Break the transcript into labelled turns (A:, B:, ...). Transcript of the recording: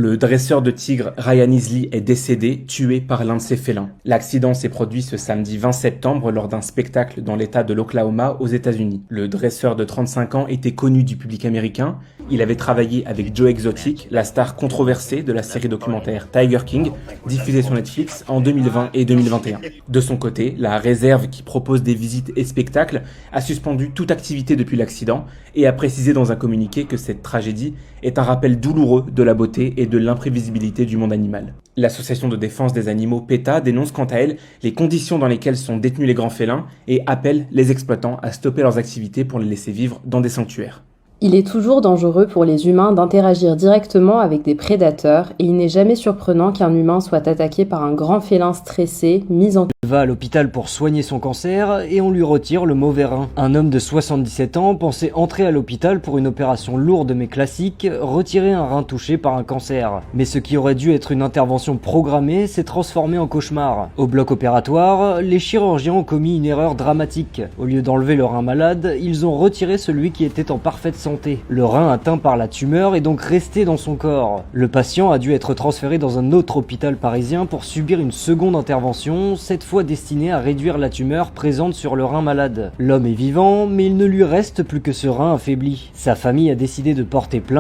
A: Le dresseur de tigres Ryan Isley est décédé, tué par l'un de ses félins. L'accident s'est produit ce samedi 20 septembre lors d'un spectacle dans l'état de l'Oklahoma aux États-Unis. Le dresseur de 35 ans était connu du public américain. Il avait travaillé avec Joe Exotic, la star controversée de la série documentaire Tiger King, diffusée sur Netflix en 2020 et 2021. De son côté, la réserve qui propose des visites et spectacles a suspendu toute activité depuis l'accident et a précisé dans un communiqué que cette tragédie est un rappel douloureux de la beauté et de l'imprévisibilité du monde animal. L'association de défense des animaux PETA dénonce quant à elle les conditions dans lesquelles sont détenus les grands félins et appelle les exploitants à stopper leurs activités pour les laisser vivre dans des sanctuaires.
B: Il est toujours dangereux pour les humains d'interagir directement avec des prédateurs et il n'est jamais surprenant qu'un humain soit attaqué par un grand félin stressé, mis en...
C: Il va à l'hôpital pour soigner son cancer et on lui retire le mauvais rein. Un homme de 77 ans pensait entrer à l'hôpital pour une opération lourde mais classique, retirer un rein touché par un cancer. Mais ce qui aurait dû être une intervention programmée s'est transformé en cauchemar. Au bloc opératoire, les chirurgiens ont commis une erreur dramatique. Au lieu d'enlever le rein malade, ils ont retiré celui qui était en parfaite santé. Le rein atteint par la tumeur est donc resté dans son corps. Le patient a dû être transféré dans un autre hôpital parisien pour subir une seconde intervention, cette fois destinée à réduire la tumeur présente sur le rein malade. L'homme est vivant, mais il ne lui reste plus que ce rein affaibli. Sa famille a décidé de porter plainte.